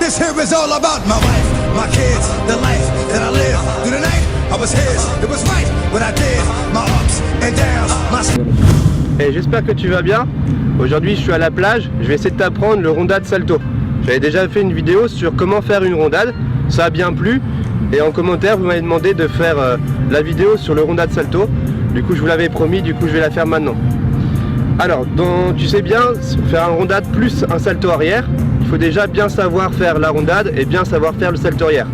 This here is all about my wife, my kids, the life that I live. Through the night, I was his, it was right what I did. My ups and downs, my... Et j'espère que tu vas bien. Aujourd'hui je suis à la plage, je vais essayer de t'apprendre le rondade salto. J'avais déjà fait une vidéo sur comment faire une rondade, ça a bien plu. Et en commentaire vous m'avez demandé de faire la vidéo sur le rondade salto. Du coup je vous l'avais promis, du coup je vais la faire maintenant. Alors tu sais bien, faire un rondade plus un salto arrière, il faut déjà bien savoir faire la rondade et bien savoir faire le salto arrière.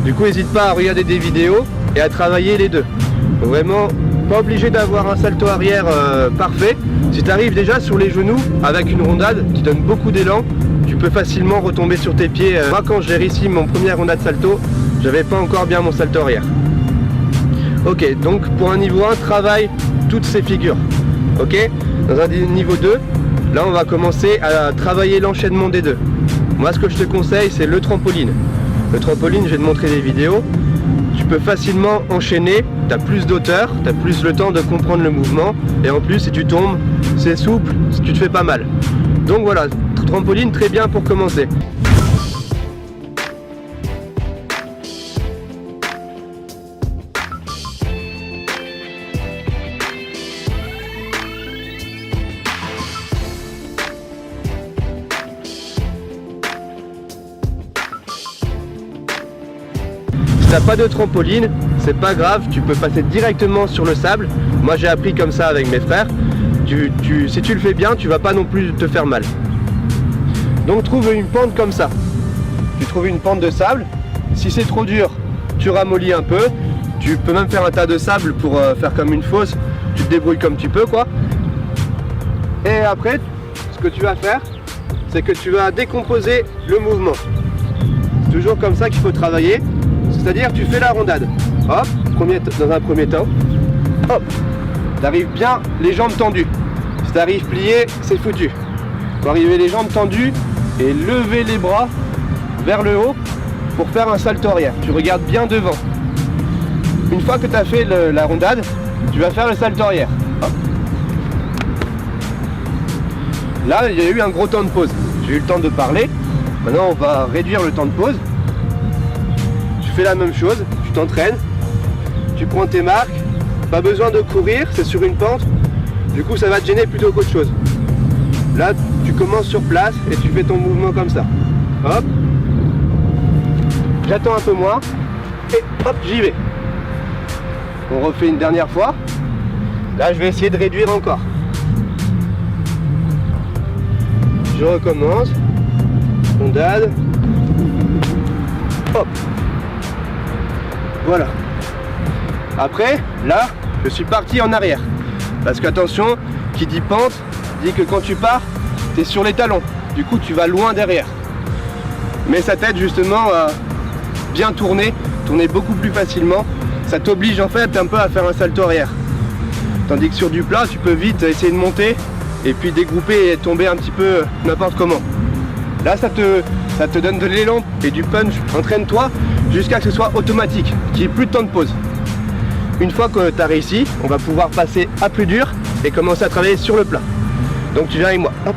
Du coup n'hésite pas à regarder des vidéos et à travailler les deux. Vraiment pas obligé d'avoir un salto arrière parfait. Si tu arrives déjà sur les genoux avec une rondade qui donne beaucoup d'élan, tu peux facilement retomber sur tes pieds. Moi quand j'ai réussi mon premier rondade salto, j'avais pas encore bien mon salto arrière. Ok, donc pour un niveau 1, travaille toutes ces figures. Ok, dans un niveau 2, là on va commencer à travailler l'enchaînement des deux. Moi ce que je te conseille c'est le trampoline. Le trampoline, je vais te montrer des vidéos. Tu peux facilement enchaîner, tu as plus d'auteur, tu as plus le temps de comprendre le mouvement. Et en plus si tu tombes, c'est souple, tu te fais pas mal. Donc voilà, trampoline très bien pour commencer. Si t'as pas de trampoline, c'est pas grave, tu peux passer directement sur le sable. Moi j'ai appris comme ça avec mes frères. Si tu le fais bien, tu vas pas non plus te faire mal. Donc trouve une pente comme ça. Tu trouves une pente de sable. Si c'est trop dur, tu ramollis un peu. Tu peux même faire un tas de sable pour faire comme une fosse. Tu te débrouilles comme tu peux quoi. Et après, ce que tu vas faire, c'est que tu vas décomposer le mouvement. C'est toujours comme ça qu'il faut travailler. C'est-à-dire tu fais la rondade, hop, dans un premier temps, hop, tu arrives bien les jambes tendues. Si tu arrives plié, c'est foutu. Il faut arriver les jambes tendues et lever les bras vers le haut pour faire un salto arrière. Tu regardes bien devant. Une fois que tu as fait la rondade, tu vas faire le salto arrière. Hop. Là, il y a eu un gros temps de pause. J'ai eu le temps de parler. Maintenant, on va réduire le temps de pause. Tu fais la même chose, tu t'entraînes, tu prends tes marques, pas besoin de courir, c'est sur une pente, du coup ça va te gêner plutôt qu'autre chose. Là tu commences sur place et tu fais ton mouvement comme ça. Hop, j'attends un peu moins et hop j'y vais. On refait une dernière fois. Là je vais essayer de réduire encore. Je recommence, rondade, hop. Voilà. Après, là, je suis parti en arrière. Parce qu'attention, qui dit pente, dit que quand tu pars, tu es sur les talons. Du coup, tu vas loin derrière. Mais ça t'aide justement à bien tourner beaucoup plus facilement. Ça t'oblige en fait un peu à faire un salto arrière. Tandis que sur du plat, tu peux vite essayer de monter et puis dégrouper et tomber un petit peu n'importe comment. Là, ça te donne de l'élan et du punch. Entraîne-toi jusqu'à ce que ce soit automatique, qu'il n'y ait plus de temps de pause. Une fois que tu as réussi, on va pouvoir passer à plus dur et commencer à travailler sur le plat. Donc tu viens avec moi. Hop.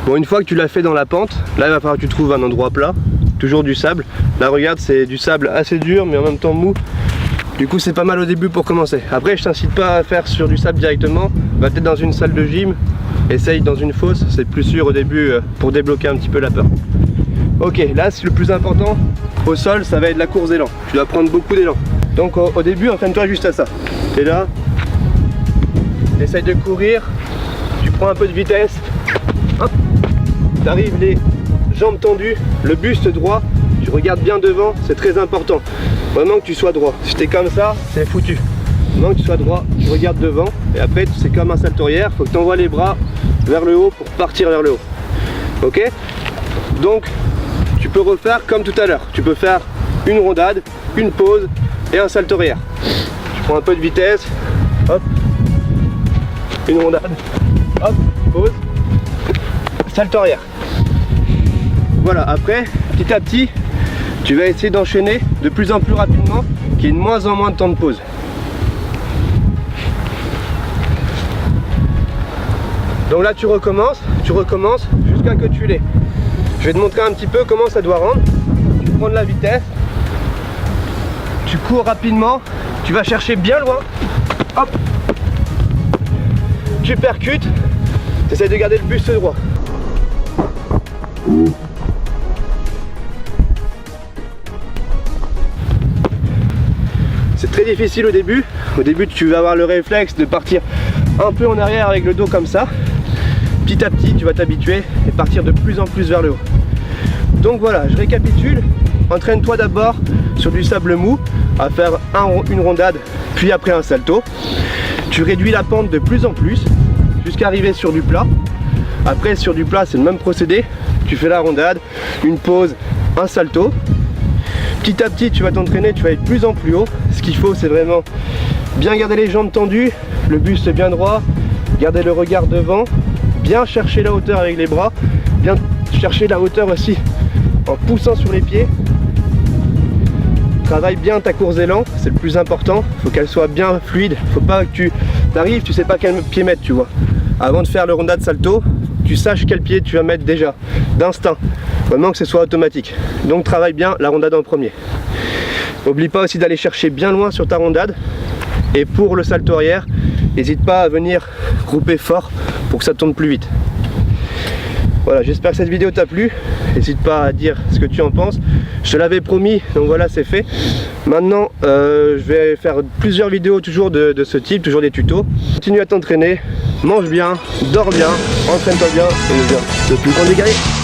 Bon, une fois que tu l'as fait dans la pente, là il va falloir que tu trouves un endroit plat, toujours du sable. Là regarde, c'est du sable assez dur mais en même temps mou. Du coup c'est pas mal au début pour commencer. Après je t'incite pas à faire sur du sable directement, va peut-être dans une salle de gym. Essaye dans une fosse, c'est plus sûr au début pour débloquer un petit peu la peur. Ok, là c'est le plus important au sol, ça va être la course d'élan. Tu dois prendre beaucoup d'élan. Donc au début, entraîne-toi juste à ça. Et là, essaye de courir, tu prends un peu de vitesse. Hop, tu arrives les jambes tendues, le buste droit, tu regardes bien devant, c'est très important. Vraiment que tu sois droit. Si tu es comme ça, c'est foutu. Vraiment que tu sois droit, tu regardes devant et après c'est comme un salto arrière, il faut que tu envoies les bras vers le haut pour partir vers le haut. Ok? Donc tu peux refaire comme tout à l'heure. Tu peux faire une rondade, une pause et un salto arrière. Tu prends un peu de vitesse, hop, une rondade, hop, pause, salto arrière. Voilà, après, petit à petit, tu vas essayer d'enchaîner de plus en plus rapidement, qu'il y ait de moins en moins de temps de pause. Donc là tu recommences jusqu'à que tu l'aies. Je vais te montrer un petit peu comment ça doit rendre. Tu prends de la vitesse, tu cours rapidement, tu vas chercher bien loin, hop, tu percutes, tu essaies de garder le buste droit. C'est très difficile au début. Au début, tu vas avoir le réflexe de partir un peu en arrière avec le dos comme ça. Petit à petit, tu vas t'habituer et partir de plus en plus vers le haut. Donc voilà, je récapitule. Entraîne-toi d'abord sur du sable mou à faire une rondade, puis après un salto. Tu réduis la pente de plus en plus jusqu'à arriver sur du plat. Après, sur du plat, c'est le même procédé. Tu fais la rondade, une pause, un salto. Petit à petit, tu vas t'entraîner, tu vas être de plus en plus haut. Ce qu'il faut, c'est vraiment bien garder les jambes tendues, le buste bien droit, garder le regard devant, bien chercher la hauteur avec les bras, bien chercher la hauteur aussi en poussant sur les pieds. Travaille bien ta course d'élan, c'est le plus important. Il faut qu'elle soit bien fluide. Faut pas que tu arrives, tu sais pas quel pied mettre, tu vois. Avant de faire le rondade salto, tu saches quel pied tu vas mettre déjà, d'instinct. Vraiment que ce soit automatique. Donc travaille bien la rondade en premier. N'oublie pas aussi d'aller chercher bien loin sur ta rondade. Et pour le salto arrière, n'hésite pas à venir grouper fort pour que ça tourne plus vite. Voilà, j'espère que cette vidéo t'a plu. N'hésite pas à dire ce que tu en penses. Je te l'avais promis, donc voilà, c'est fait. Maintenant, je vais faire plusieurs vidéos toujours de ce type, toujours des tutos. Continue à t'entraîner, mange bien, dors bien, entraîne-toi bien et deviens le plus grand des guerriers.